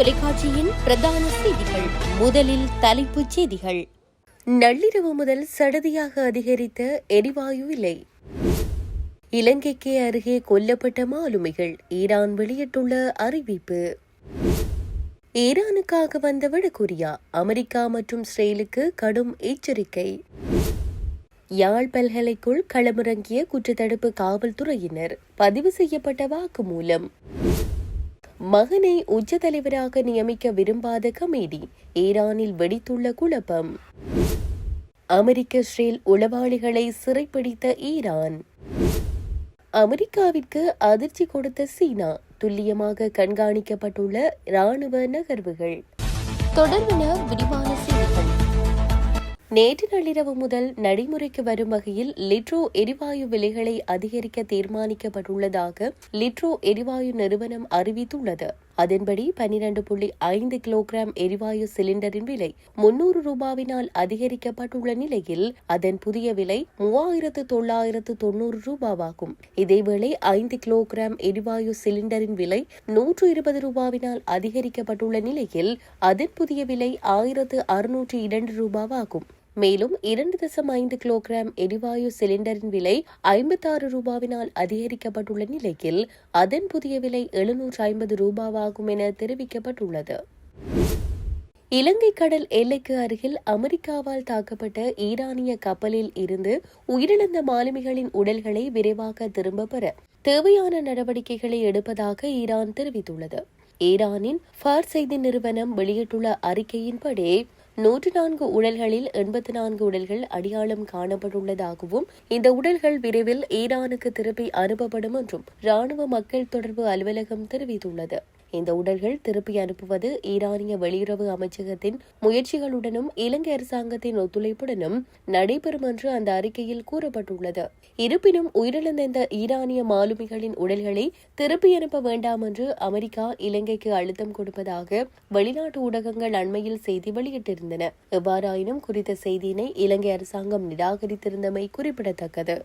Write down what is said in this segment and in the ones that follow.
தொலைக்காட்சியின் பிரதான செய்திகள். முதலில் தலைப்புச் செய்திகள். நள்ளிரவு முதல் சடதியாக அதிகரித்த எரிவாயு விலை. இலங்கைக்கு அருகே கொல்லப்பட்ட மாலுமிகள். ஈரான் வெளியிட்டுள்ள அறிவிப்பு. ஈரானுக்காக வந்த வடகொரியா. அமெரிக்கா மற்றும் இஸ்ரேலுக்கு கடும் எச்சரிக்கை. யாழ் பல்கலைக்குள் களமிறங்கிய குற்றத்தடுப்பு காவல்துறையினர். பதிவு செய்யப்பட்ட வாக்குமூலம். மகனை உச்ச தலைவராக நியமிக்க விரும்பாத கமிட்டி. ஈரானில் வெடித்துள்ள குழப்பம். அமெரிக்க இஸ்ரேல் உளவாளிகளை சிறைப்பிடித்த ஈரான். அமெரிக்காவிற்கு அதிர்ச்சி கொடுத்த சீனா. துல்லியமாக கண்காணிக்கப்பட்டுள்ள இராணுவ நகர்வுகள். தொடர்பான விரிவான செய்திகள். நேற்று நள்ளிரவு முதல் நடைமுறைக்கு வரும் வகையில் லிட்ரோ எரிவாயு விலைகளை அதிகரிக்க தீர்மானிக்கப்பட்டுள்ளதாக லிட்ரோ எரிவாயு நிறுவனம் அறிவித்துள்ளது. அதன்படி 12.5 கிலோகிராம் எரிவாயு சிலிண்டரின் விலை 300 ரூபாவினால் அதிகரிக்கப்பட்டுள்ள நிலையில் அதன் புதிய விலை 3990 ரூபாவாகும். இதேவேளை 5 கிலோகிராம் எரிவாயு சிலிண்டரின் விலை 120 ரூபாவினால் அதிகரிக்கப்பட்டுள்ள நிலையில் அதன் புதிய விலை 1602 ரூபாவாகும். மேலும் 2.5 கிலோகிராம் எரிவாயு சிலிண்டரின் விலை 56 ரூபாவினால் அதிகரிக்கப்பட்டுள்ள நிலையில் அதன் புதிய விலை 750 ரூபாவாகும் என தெரிவிக்கப்பட்டுள்ளது. இலங்கை கடல் எல்லைக்கு அருகில் அமெரிக்காவால் தாக்கப்பட்ட ஈரானிய கப்பலில் இருந்து உயிரிழந்த மாலுமிகளின் உடல்களை விரைவாக திரும்பப் பெற தேவையான நடவடிக்கைகளை எடுப்பதாக ஈரான் தெரிவித்துள்ளது. ஈரானின் ஃபார் செய்தி நிறுவனம் வெளியிட்டுள்ள அறிக்கையின்படி 104 உடல்களில் 84 உடல்கள் அடையாளம் காணப்பட்டுள்ளதாகவும் இந்த உடல்கள் விரைவில் ஈரானுக்கு திருப்பி அனுப்பப்படும் என்றும் ராணுவ மக்கள் தொடர்பு அலுவலகம் தெரிவித்துள்ளது. இந்த உடல்கள் திருப்பி அனுப்புவது ஈரானிய வெளியுறவு அமைச்சகத்தின் முயற்சிகளுடனும் இலங்கை அரசாங்கத்தின் ஒத்துழைப்புடனும் நடைபெறும் என்று அந்த அறிக்கையில் கூறப்பட்டுள்ளது. இருப்பினும் உயிரிழந்த இந்த ஈரானிய மாலுமிகளின் உடல்களை திருப்பி அனுப்ப வேண்டாம் என்று அமெரிக்கா இலங்கைக்கு அழுத்தம் கொடுப்பதாக வெளிநாட்டு ஊடகங்கள் அண்மையில் செய்தி வெளியிட்டிருந்தன. எவ்வாறாயினும் குறித்த செய்தியினை இலங்கை அரசாங்கம் நிராகரித்திருந்தமை குறிப்பிடத்தக்கது.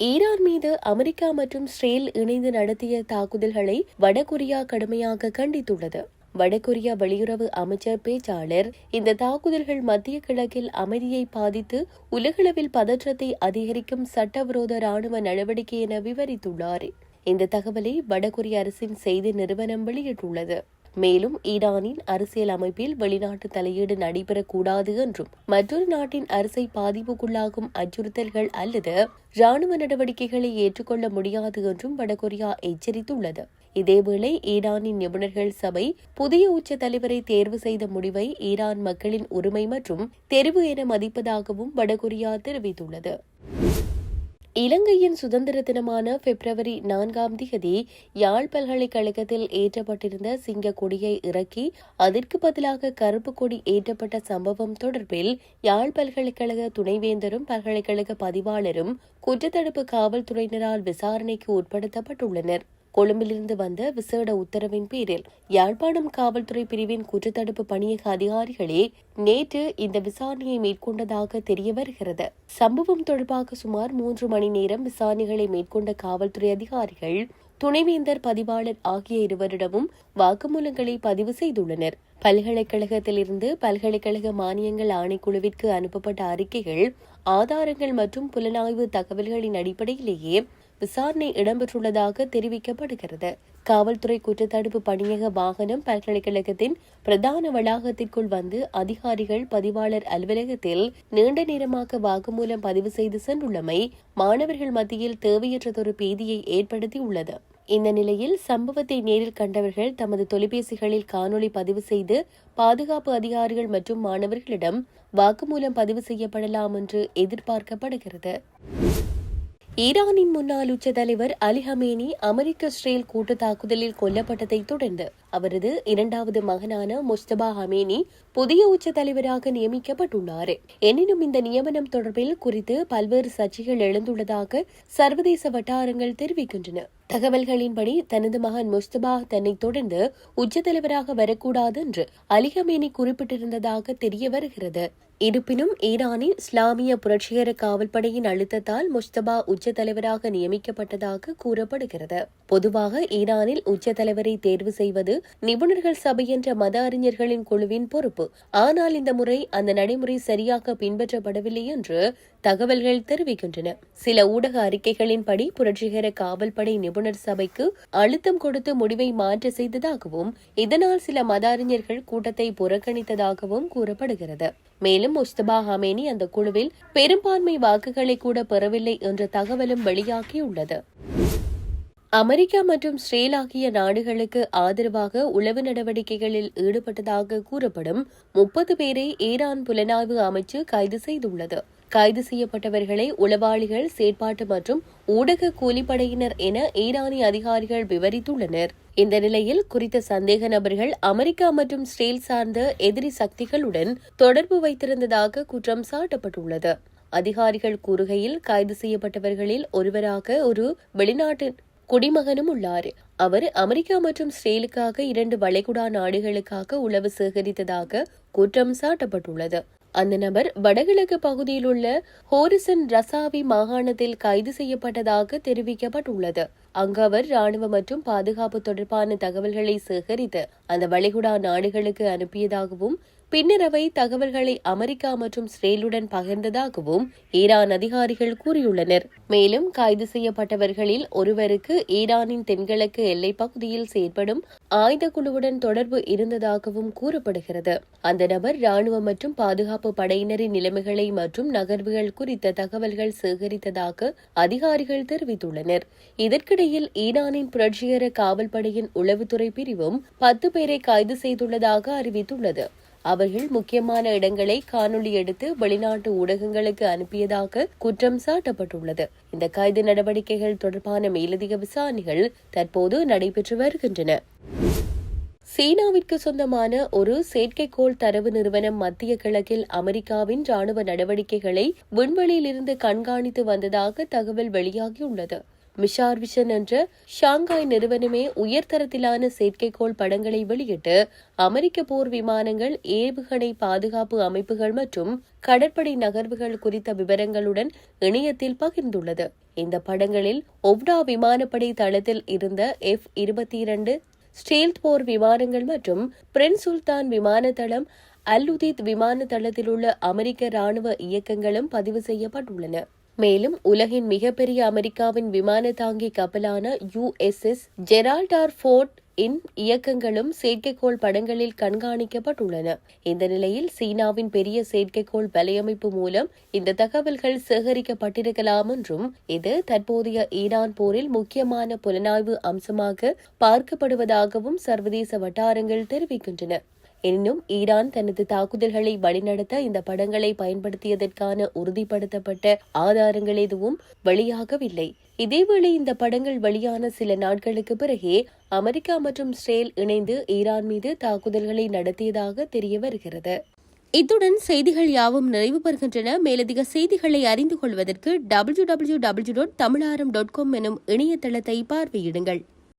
ஈரான் மீது அமெரிக்கா மற்றும் இஸ்ரேல் இணைந்து நடத்திய தாக்குதல்களை வடகொரியா கடுமையாக கண்டித்துள்ளது. வடகொரியா வெளியுறவு அமைச்சர் பேச்சாளர் இந்த தாக்குதல்கள் மத்திய கிழக்கில் அமைதியை பாதித்து உலகளவில் பதற்றத்தை அதிகரிக்கும் சட்டவிரோத ராணுவ நடவடிக்கை என விவரித்துள்ளார். இந்த தகவலை வடகொரிய அரசின் செய்தி நிறுவனம் வெளியிட்டுள்ளது. மேலும் ஈரானின் அரசியல் அமைப்பில் வெளிநாட்டு தலையீடு நடைபெறக்கூடாது என்றும் மற்றொரு நாட்டின் அரசை பாதிப்புக்குள்ளாகும் அச்சுறுத்தல்கள் அல்லது ராணுவ நடவடிக்கைகளை ஏற்றுக்கொள்ள முடியாது என்றும் வடகொரியா எச்சரித்துள்ளது. இதேவேளை ஈரானின் நிபுணர்கள் சபை புதிய உச்ச தலைவரை தேர்வு செய்த முடிவை ஈரான் மக்களின் உரிமை மற்றும் தெரிவு என மதிப்பதாகவும் வடகொரியா தெரிவித்துள்ளது. இலங்கையின் சுதந்திர தினமான பிப்ரவரி 4 யாழ் பல்கலைக்கழகத்தில் ஏற்றப்பட்டிருந்த சிங்க கொடியை இறக்கி அதற்கு பதிலாக கருப்பு கொடி ஏற்றப்பட்ட சம்பவம் தொடர்பில் யாழ் பல்கலைக்கழக துணைவேந்தரும் பல்கலைக்கழக பதிவாளரும் குற்றத்தடுப்பு காவல்துறையினரால் விசாரணைக்கு உட்படுத்தப்பட்டுள்ளனர். கொழும்பிலிருந்து வந்த விசேட உத்தரவின் பேரில் யாழ்ப்பாணம் காவல்துறை பிரிவின் குற்றத்தடுப்பு பணியக அதிகாரிகளே நேற்று இந்த விசாரணையை மேற்கொண்டதாக தெரிய வருகிறது. சம்பவம் தொடர்பாக சுமார் 3 மணி நேரம் விசாரணைகளை மேற்கொண்ட காவல்துறை அதிகாரிகள் துணைவேந்தர் பதிவாளர் ஆகிய இருவரிடமும் வாக்குமூலங்களை பதிவு செய்துள்ளனர். பல்கலைக்கழகத்திலிருந்து பல்கலைக்கழக மானியங்கள் ஆணைக்குழுவிற்கு அனுப்பப்பட்ட அறிக்கைகள், ஆதாரங்கள் மற்றும் புலனாய்வு தகவல்களின் அடிப்படையிலேயே விசாரணை இடம்பெற்றுள்ளதாக தெரிவிக்கப்படுகிறது. காவல்துறை குற்றத்தடுப்பு பணியக வாகனம் பல்கலைக்கழகத்தின் பிரதான வளாகத்திற்குள் வந்து அதிகாரிகள் பதிவாளர் அலுவலகத்தில் நீண்ட நேரமாக வாக்குமூலம் பதிவு செய்து சென்றுள்ளமை மாணவர்கள் மத்தியில் தேவையற்றதொரு பீதியை ஏற்படுத்தியுள்ளது. இந்த நிலையில் சம்பவத்தை நேரில் கண்டவர்கள் தமது தொலைபேசிகளில் காணொலி பதிவு செய்து பாதுகாப்பு அதிகாரிகள் மற்றும் மாணவர்களிடம் வாக்குமூலம் பதிவு செய்யப்படலாம் என்று எதிர்பார்க்கப்படுகிறது. ஈரானின் முன்னாள் உச்ச தலைவர் அலி ஹமேனி அமெரிக்க இஸ்ரேல் கூட்டு தாக்குதலில் கொல்லப்பட்டதை தொடர்ந்து அவரது இரண்டாவது மகனான முஸ்தபா ஹமேனி புதிய உச்ச தலைவராக நியமிக்கப்பட்டுள்ளார். எனினும் இந்த நியமனம் தொடர்பில் குறித்து பல்வேறு சர்ச்சைகள் எழுந்துள்ளதாக சர்வதேச வட்டாரங்கள் தெரிவிக்கின்றன. தகவல்களின்படி தனது மகன் முஸ்தபா தன்னை தொடர்ந்து உச்ச தலைவராக வரக்கூடாது என்று அலி ஹமேனி குறிப்பிட்டிருந்ததாக தெரிய வருகிறது. இருப்பினும் ஈரானின் இஸ்லாமிய புரட்சிகர காவல்படையின் அழுத்தத்தால் முஸ்தபா உச்ச தலைவராக நியமிக்கப்பட்டதாக கூறப்படுகிறது. பொதுவாக ஈரானில் உச்ச தலைவரை தேர்வு செய்வது நிபுணர்கள் சபை என்ற மத அறிஞர்களின் குழுவின் பொறுப்பு. ஆனால் இந்த முறை அந்த நடைமுறை சரியாக பின்பற்றப்படவில்லை என்று தகவல்கள் தெரிவிக்கின்றன. சில ஊடக அறிக்கைகளின்படி புரட்சிகர காவல்படை நிபுணர் சபைக்கு அழுத்தம் கொடுத்து முடிவை மாற்ற செய்ததாகவும் இதனால் சில மத அறிஞர்கள் கூட்டத்தை புறக்கணித்ததாகவும் கூறப்படுகிறது. மேலும் முஸ்தபா ஹமேனி அந்த குழுவில் பெரும்பான்மை வாக்குகளை கூட பெறவில்லை என்ற தகவலும் வெளியாகியுள்ளது. அமெரிக்கா மற்றும் இஸ்ரேல் ஆகிய நாடுகளுக்கு ஆதரவாக உளவு நடவடிக்கைகளில் ஈடுபட்டதாக கூறப்படும் 30 பேரை ஈரான் புலனாய்வு அமைச்சு கைது செய்துள்ளது. கைது செய்யப்பட்டவர்களை உளவாளிகள், செயற்பாட்டு மற்றும் ஊடக கூலிப்படையினர் என ஈரானிய அதிகாரிகள் விவரித்துள்ளனர். இந்த நிலையில் குறித்த சந்தேக நபர்கள் அமெரிக்கா மற்றும் இஸ்ரேல் சார்ந்த எதிரி சக்திகளுடன் தொடர்பு வைத்திருந்ததாக குற்றம் சாட்டப்பட்டுள்ளது. அதிகாரிகள் கூறுகையில் கைது செய்யப்பட்டவர்களில் ஒருவராக ஒரு வெளிநாட்டு குடிமகனும் உள்ளார். அவர் அமெரிக்கா மற்றும் இஸ்ரேலுக்காக 2 வளைகுடா நாடுகளுக்காக உளவு சேகரித்ததாக குற்றம் சாட்டப்பட்டுள்ளது. அந்த நபர் வடகிழக்கு பகுதியில் உள்ள ஹோரிசன் ரசாவி மாகாணத்தில் கைது செய்யப்பட்டதாக தெரிவிக்கப்பட்டுள்ளது. அங்கு அவர் ராணுவ மற்றும் பாதுகாப்பு தொடர்பான தகவல்களை சேகரித்து அந்த வளைகுடா நாடுகளுக்கு அனுப்பியதாகவும் பின்னர் அவை தகவல்களை அமெரிக்கா மற்றும் இஸ்ரேலுடன் பகிர்ந்ததாகவும் ஈரான் அதிகாரிகள் கூறியுள்ளனர். மேலும் கைது செய்யப்பட்டவர்களில் ஒருவருக்கு ஈரானின் தென்கிழக்கு எல்லைப் பகுதியில் செயற்படும் ஆயுத குழுவுடன் தொடர்பு இருந்ததாகவும் கூறப்படுகிறது. அந்த நபர் ராணுவ மற்றும் பாதுகாப்பு படையினரின் நிலைமைகளை மற்றும் நகர்வுகள் குறித்த தகவல்கள் சேகரித்ததாக அதிகாரிகள் தெரிவித்துள்ளனர். இதற்கிடையில் ஈரானின் புரட்சிகர காவல்படையின் உளவுத்துறை பிரிவும் 10 பேரை கைது செய்துள்ளதாக அறிவித்துள்ளது. அவர்கள் முக்கியமான இடங்களை காணொலி எடுத்து வெளிநாட்டு ஊடகங்களுக்கு அனுப்பியதாக குற்றம் சாட்டப்பட்டுள்ளது. இந்த கைது நடவடிக்கைகள் தொடர்பான மேலதிக விசாரணைகள் தற்போது நடைபெற்று வருகின்றன. சீனாவிற்கு சொந்தமான ஒரு செயற்கைக்கோள் தரவு நிறுவனம் மத்திய கிழக்கில் அமெரிக்காவின் ராணுவ நடவடிக்கைகளை விண்வெளியிலிருந்து கண்காணித்து வந்ததாக தகவல் வெளியாகியுள்ளது. மிஷார் விஷன் என்ற ஷாங்காய் நிறுவனமே உயர்தரத்திலான செயற்கைக்கோள் படங்களை வெளியிட்டு அமெரிக்க போர் விமானங்கள், ஏவுகணை பாதுகாப்பு அமைப்புகள் மற்றும் கடற்படை நகர்வுகள் குறித்த விவரங்களுடன் இணையத்தில் பகிர்ந்துள்ளது. இந்த படங்களில் ஒவ்டா விமானப்படை தளத்தில் இருந்த F-22 ஸ்டீல்த் போர் விமானங்கள் மற்றும் பிரின்ஸ் சுல்தான் விமான தளம், அல்-உதீத் விமான தளத்தில் உள்ள அமெரிக்க ராணுவ இயக்கங்களும் பதிவு செய்யப்பட்டுள்ளன. மேலும் உலகின் மிகப்பெரிய அமெரிக்காவின் விமான தாங்கி கப்பலான USS ஜெரால்ட் ஆர் ஃபோர்ட் இன் இயக்கங்களும் செயற்கைக்கோள் படங்களில் கண்காணிக்கப்பட்டுள்ளன. இந்த நிலையில் சீனாவின் பெரிய செயற்கைக்கோள் வலையமைப்பு மூலம் இந்த தகவல்கள் சேகரிக்கப்பட்டிருக்கலாம் என்றும் இது தற்போதைய ஈரான் போரில் முக்கியமான புலனாய்வு அம்சமாக பார்க்கப்படுவதாகவும் சர்வதேச வட்டாரங்கள் தெரிவிக்கின்றன. எனினும் ஈரான் தனது தாக்குதல்களை வழிநடத்த இந்த படங்களை பயன்படுத்தியதற்கான உறுதிப்படுத்தப்பட்ட ஆதாரங்கள் எதுவும் வெளியாகவில்லை. இதேவேளை இந்த படங்கள் வெளியான சில நாட்களுக்கு பிறகே அமெரிக்கா மற்றும் இஸ்ரேல் இணைந்து ஈரான் மீது தாக்குதல்களை நடத்தியதாக தெரிய வருகிறது. இத்துடன் செய்திகள் யாவும் நிறைவு பெறுகின்றன. மேலதிக செய்திகளை அறிந்து கொள்வதற்கு www.tamilaram.com எனும் இணையதளத்தை பார்வையிடுங்கள்.